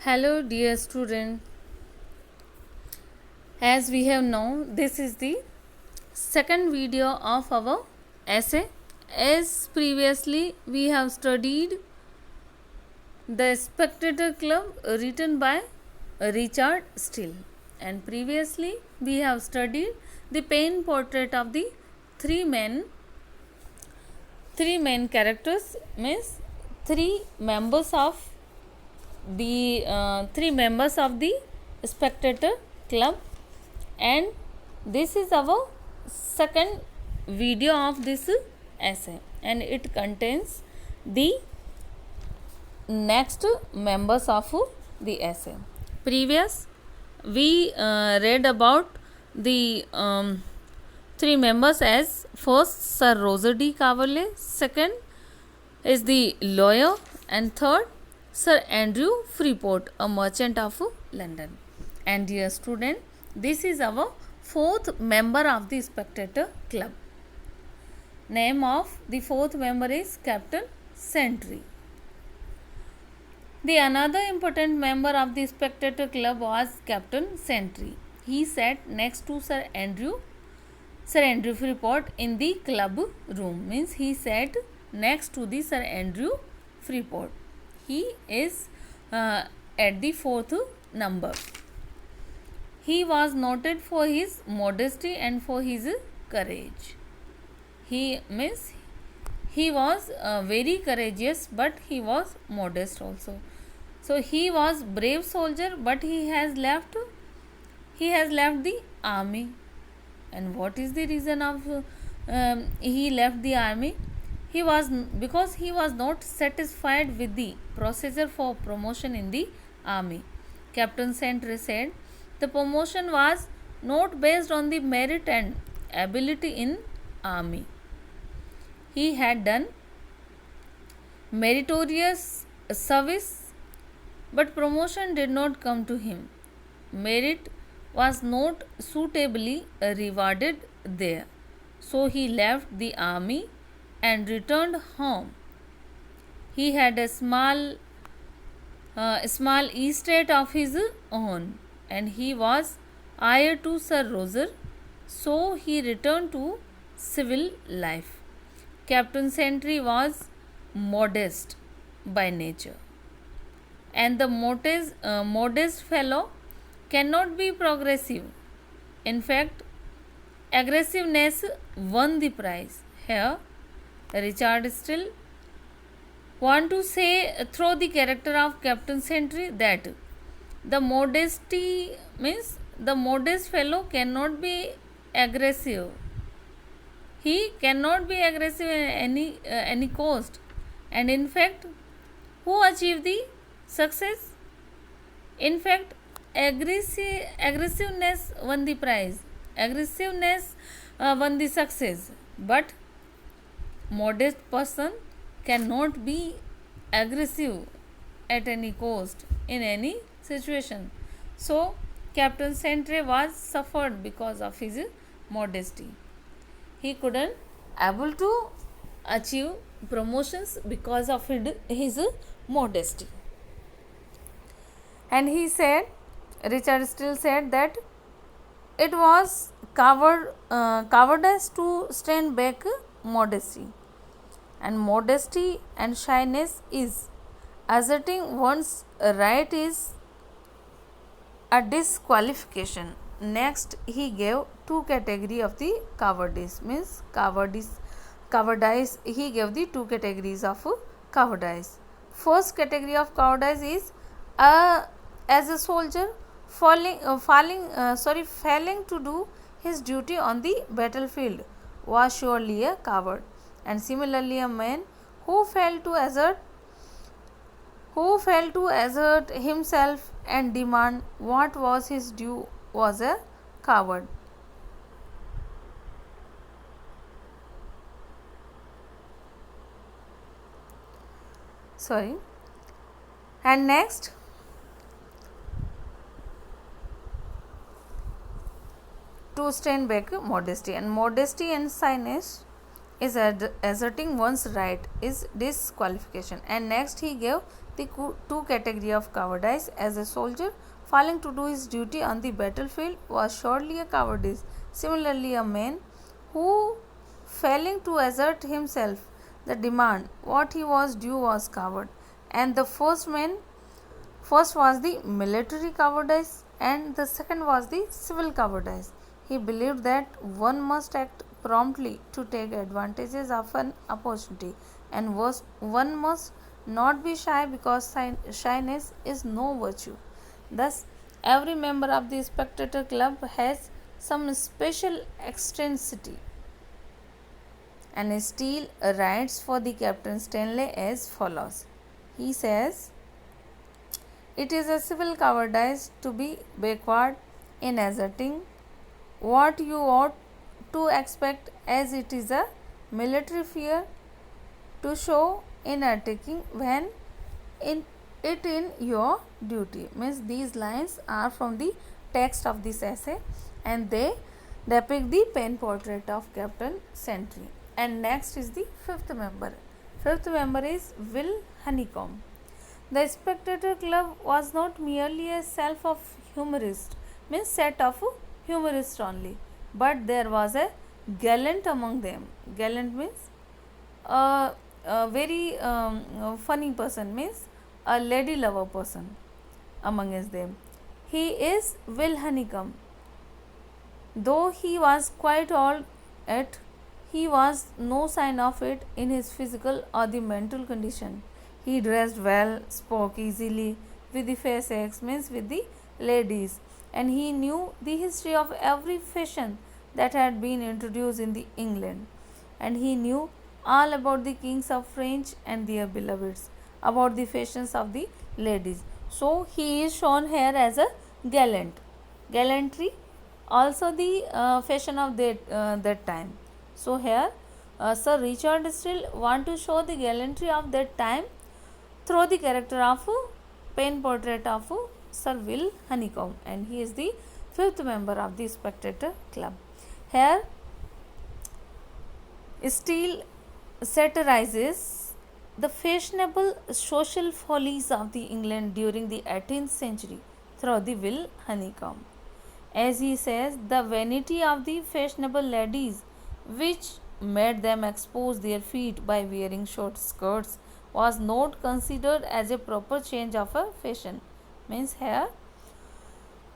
Hello, dear student. As we have known, this is the second video of our essay. As previously, we have studied The Spectator Club written by Richard Steele, and previously we have studied the pen portrait of the three main characters, means three members of the Spectator Club, and this is our second video of this essay, and it contains the next members of the essay. Previous we read about the three members as first Sir Roger de Coverley, second is the lawyer, and third Sir Andrew Freeport, a merchant of London. And dear student, this is our fourth member of the Spectator Club. Name of the fourth member is Captain Sentry. The another important member of the Spectator Club was Captain Sentry. He sat next to Sir Andrew Freeport in the club room. Means he sat next to the Sir Andrew Freeport. He is at the fourth number. He was noted for his modesty and for his courage. He was very courageous, but he was modest also. So he was brave soldier, but he has left the army. And what is the reason of he left the army? Because he was not satisfied with the procedure for promotion in the army. Captain Sentry said the promotion was not based on the merit and ability in army. He had done meritorious service, but promotion did not come to him. Merit was not suitably rewarded there. So he left the army and returned home. He had a small estate of his own, and he was heir to Sir Roger. So he returned to civil life. Captain Sentry was modest by nature, and the modest fellow cannot be progressive. In fact, aggressiveness won the prize. Here, Richard Steele want to say through the character of Captain Sentry that the modest fellow cannot be aggressive. He cannot be aggressive at any cost. And in fact, who achieved the success? In fact, aggressiveness won the prize. Aggressiveness won the success. But modest person cannot be aggressive at any cost in any situation. So Captain Sentry was suffered because of his modesty. He couldn't able to achieve promotions because of his modesty. And he said, Richard Steele said that it was cowardice to stand back modesty. And modesty and shyness is asserting one's right is a disqualification. Next, he gave two categories of the cowardice. Means cowardice. He gave the two categories of cowardice. First category of cowardice is as a soldier failing to do his duty on the battlefield was surely a coward. And similarly, a man who failed to assert himself and demand what was his due was a coward. And next, to stand back modesty and shyness is asserting one's right is disqualification. And next he gave the two category of cowardice. As a soldier failing to do his duty on the battlefield was surely a cowardice. Similarly, a man who failing to assert himself the demand what he was due was coward. And the first was the military cowardice and the second was the civil cowardice. He believed that one must act promptly to take advantages of an opportunity, and one must not be shy because shyness is no virtue. Thus, every member of the spectator club has some special eccentricity. And Steele writes for the Captain Stanley as follows. He says, "It is a civil cowardice to be backward in asserting what you ought to expect, as it is a military fear to show in attacking when in your duty." Means these lines are from the text of this essay and they depict the pen portrait of Captain Sentry. And next is the fifth member. Fifth member is Will Honeycomb. The Spectator Club was not merely a self of humorists, means set of humorists only, but there was a gallant among them. Gallant means a very funny person, means a lady lover person amongst them. He is Will Honeycomb. Though he was quite old, yet he was no sign of it in his physical or the mental condition. He dressed well, spoke easily with the fair sex, means with the ladies, and he knew the history of every fashion that had been introduced in the England, and he knew all about the kings of French and their beloveds, about the fashions of the ladies. So he is shown here as a gallant. Gallantry, also the fashion of that time. So here Sir Richard Steele want to show the gallantry of that time through the character of pen portrait of Sir Will Honeycomb, and he is the fifth member of the Spectator Club. Here Steele satirizes the fashionable social follies of the England during the 18th century through the Will Honeycomb. As he says, the vanity of the fashionable ladies, which made them expose their feet by wearing short skirts, was not considered as a proper change of a fashion. Means here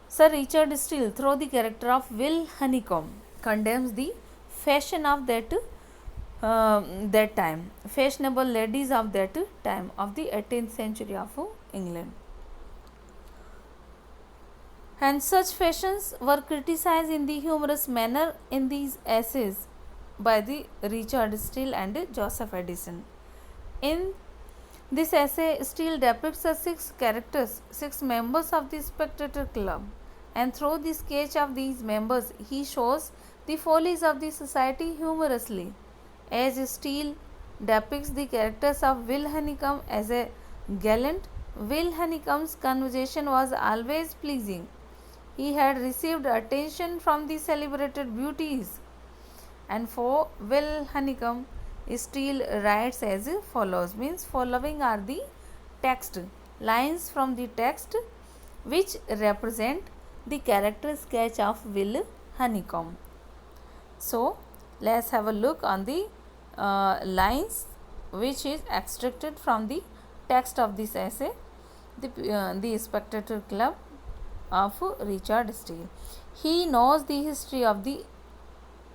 Sir Richard Steele, through the character of Will Honeycomb, condemns the fashion of that time, fashionable ladies of that time of the 18th century of England. And such fashions were criticized in the humorous manner in these essays by the Richard Steele and Joseph Addison. In this essay, Steele depicts the six members of the Spectator Club, and through the sketch of these members, he shows the follies of the society humorously. As Steele depicts the characters of Will Honeycomb as a gallant, Will Honeycomb's conversation was always pleasing. He had received attention from the celebrated beauties. And for Will Honeycomb, Steele writes as follows, means following are the text lines from the text which represent the character sketch of Will Honeycomb. So let's have a look on the lines which is extracted from the text of this essay, the Spectator Club of Richard Steele. He knows the history of the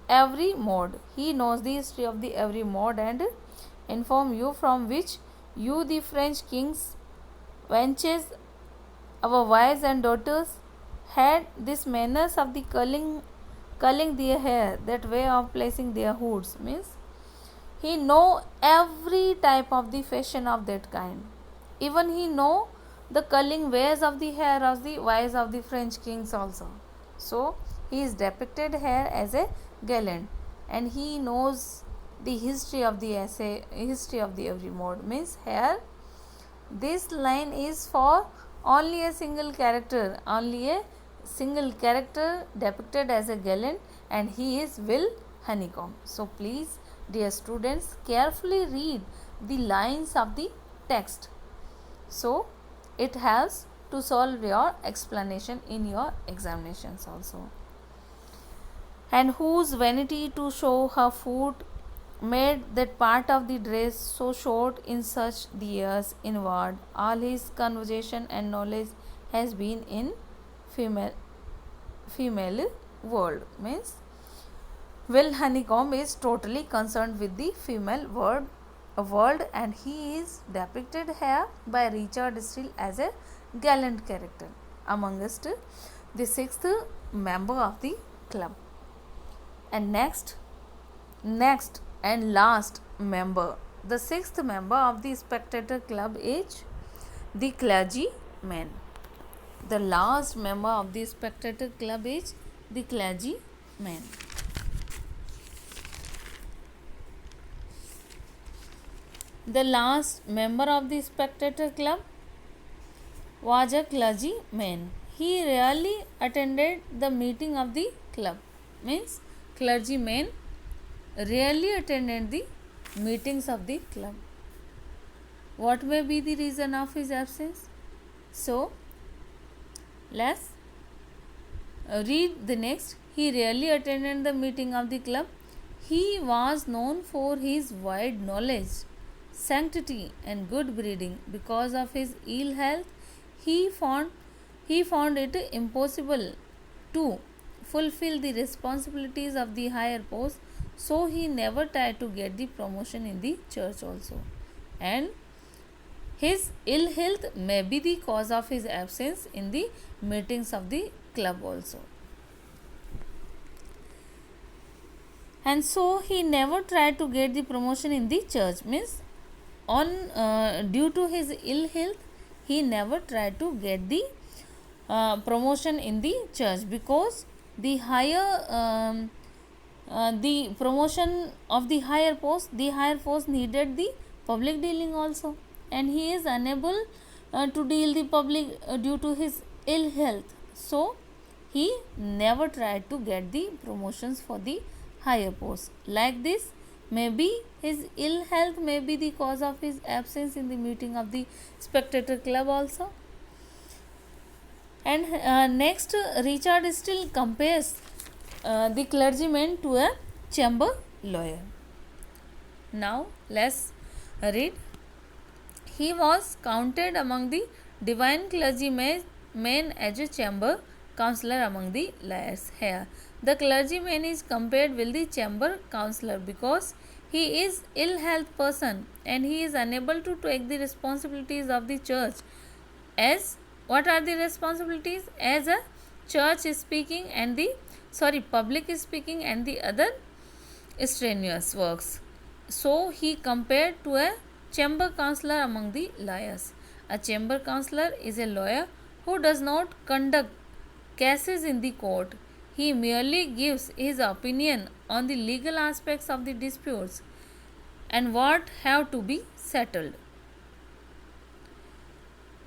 every mode. He knows the history of the every mode and inform you from which you the French kings, wenches, our wives and daughters had this manners of the curling their hair, that way of placing their hoods. Means he know every type of the fashion of that kind. Even he know the curling ways of the hair of the wives of the French kings also. So he is depicted here as a gallant, and he knows the history of the essay, history of the every mode. Means here this line is for only a single character depicted as a gallant, and he is Will Honeycomb. So please Dear students, carefully read the lines of the text. So, it helps to solve your explanation in your examinations also. And whose vanity to show her foot made that part of the dress so short in such the years inward. All his conversation and knowledge has been in female world. Means Will Honeycomb is totally concerned with the female world, and he is depicted here by Richard Steele as a gallant character amongst the sixth member of the club. And next and last member, the sixth member of the spectator club is the clergyman. The last member of the spectator club is the clergyman. The last member of the spectator club was a clergyman. He rarely attended the meeting of the club. Means clergyman rarely attended the meetings of the club. What may be the reason of his absence? So, let's read the next. He rarely attended the meeting of the club. He was known for his wide knowledge, sanctity and good breeding. Because of his ill health, he found it impossible to fulfill the responsibilities of the higher post, so he never tried to get the promotion in the church also. And his ill health may be the cause of his absence in the meetings of the club also. And so he never tried to get the promotion in the church. Means due to his ill health, he never tried to get the promotion in the church, because the the promotion of the higher post needed the public dealing also, and he is unable to deal the public due to his ill health. So he never tried to get the promotions for the higher post. Like this, maybe his ill health may be the cause of his absence in the meeting of the spectator club also. And next, Richard Steele compares the clergyman to a chamber lawyer. Now let's read. He was counted among the divine clergymen as a chamber counselor among the lawyers. Here, the clergyman is compared with the chamber counselor because he is ill health person and he is unable to take the responsibilities of the church. As what are the responsibilities? As a church is speaking and the public is speaking and the other strenuous works. So he compared to a chamber counselor among the lawyers. A chamber counselor is a lawyer who does not conduct cases in the court. He merely gives his opinion on the legal aspects of the disputes and what have to be settled.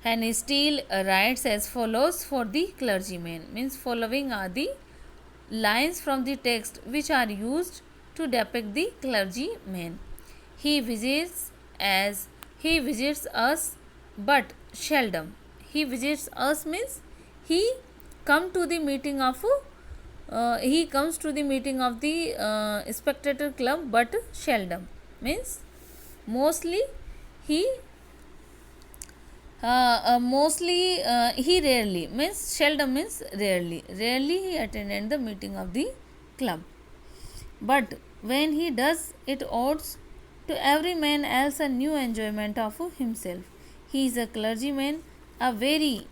And Steele writes as follows for the clergyman. Means following are the lines from the text which are used to depict the clergyman. He visits us but seldom. He visits us means he comes to the meeting of the spectator club but seldom. Means mostly he he rarely, means seldom means rarely he attended the meeting of the club, but when he does, it adds to every man else a new enjoyment of himself. He is a clergyman, a very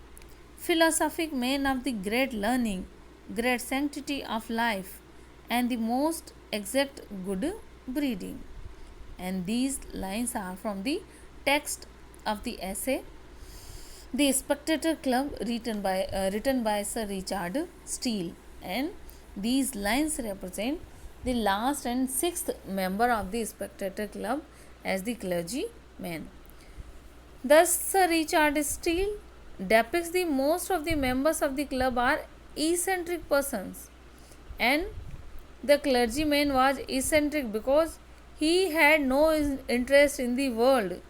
philosophic man of the great learning, great sanctity of life, and the most exact good breeding. And these lines are from the text of the essay The Spectator Club, written by Sir Richard Steele, and these lines represent the last and sixth member of the Spectator Club as the clergyman. Thus, Sir Richard Steele depicts the most of the members of the club are eccentric persons, and the clergyman was eccentric because he had no interest in the world.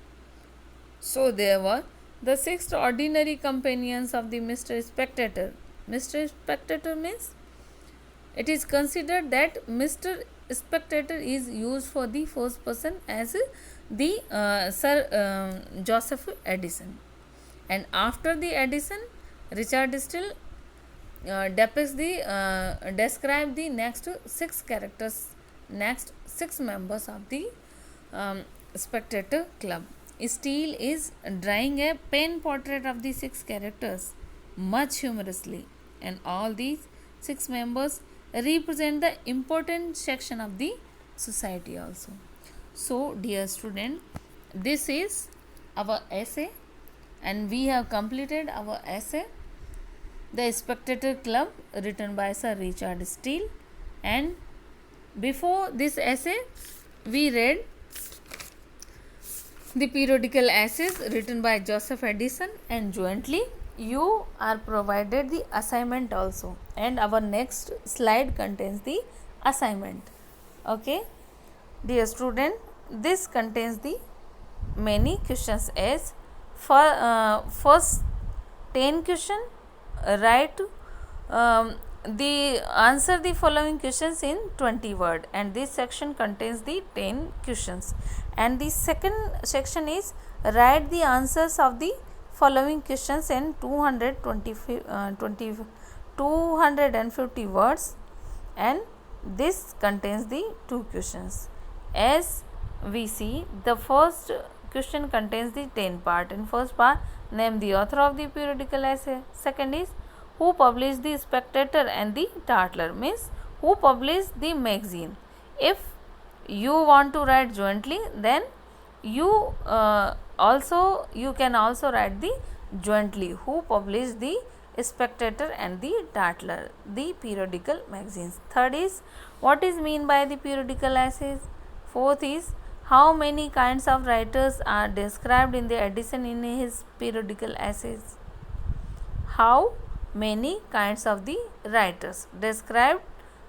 So there were the six ordinary companions of the Mr. Spectator. Mr. Spectator means it is considered that Mr. Spectator is used for the first person as the Sir Joseph Edison, and after the Edison, Richard Steele describe the next six members of the Spectator Club. Steele is drawing a pen portrait of the six characters much humorously, and all these six members represent the important section of the society also. So, dear student, this is our essay, and we have completed our essay, The Spectator Club, written by Sir Richard Steele. And before this essay, we read the periodical essays written by Joseph Edison, and jointly you are provided the assignment also, and our next slide contains the assignment. Okay, dear student, this contains the many questions as first 10 question, write the answer the following questions in 20 word, and this section contains the 10 questions, and the second section is write the answers of the following questions in 250 words, and this contains the two questions. As we see, the first question contains the 10 part. In first part, name the author of the periodical essay. Second is who published the Spectator and the Tatler, means who published the magazine. If you want to write jointly, then you can also write the jointly who published the Spectator and the Tatler, the periodical magazines. Third is what is mean by the periodical essays. Fourth is how many kinds of writers are described in the Edison in his periodical essays. How many kinds of the writers described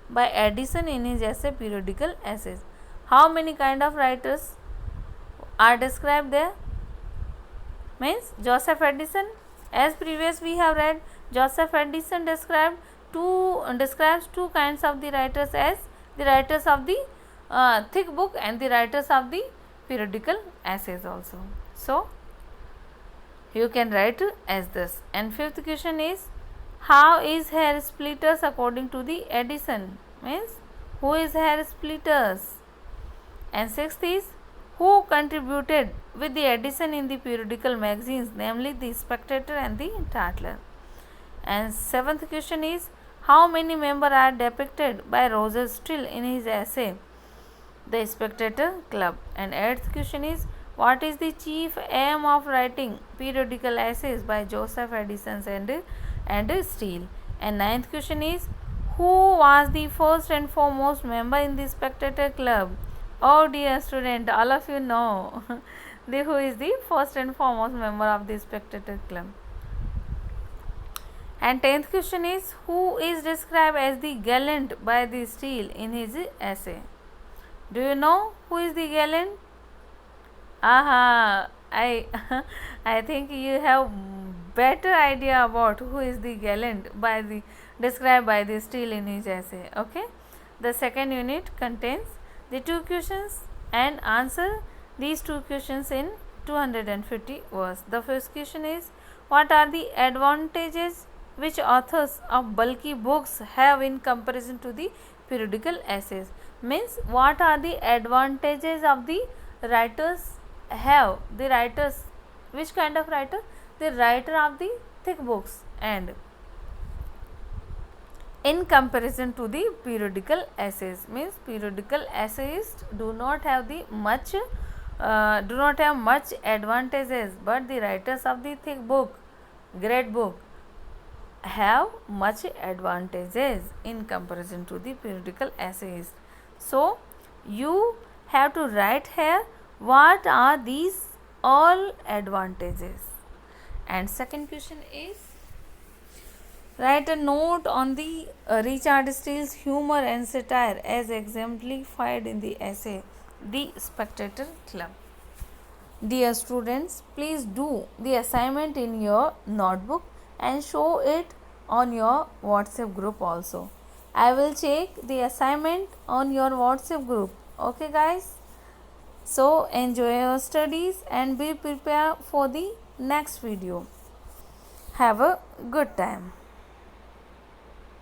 by Edison in his essay periodical essays. How many kind of writers are described there? Means Joseph Edison, as previous we have read, Joseph Edison describes two kinds of the writers as the writers of the thick book and the writers of the periodical essays also. So you can write as this. And fifth question is how is hair splitters according to the Edison, means who is hair splitters. And sixth is who contributed with the Edison in the periodical magazines, namely the Spectator and the Tatler. And seventh question is how many members are depicted by Roger Steele in his essay The Spectator Club. And eighth question is what is the chief aim of writing periodical essays by Joseph Edison and Steele. And ninth question is who was the first and foremost member in the Spectator Club. Oh dear student, all of you know who is the first and foremost member of the Spectator Club. And 10th question is who is described as the gallant by the Steele in his essay. Do you know who is the gallant? Aha, I think you have better idea about who is the gallant described by the Steele in his essay. Okay, the second unit contains the two questions and answer these two questions in 250 words. The first question is what are the advantages which authors of bulky books have in comparison to the periodical essays. Means what are the advantages of the writers have, the writers, which kind of writer, the writer of the thick books, and in comparison to the periodical essays. Means periodical essayists do not have much advantages, but the writers of the thick book, great book, have much advantages in comparison to the periodical essays. So you have to write here what are these all advantages. And second question is write a note on the Richard Steele's humor and satire as exemplified in the essay the Spectator Club. Dear students, please do the assignment in your notebook and show it on your WhatsApp group also. I will check the assignment on your WhatsApp group. Okay guys? So enjoy your studies and be prepared for the next video. Have a good time.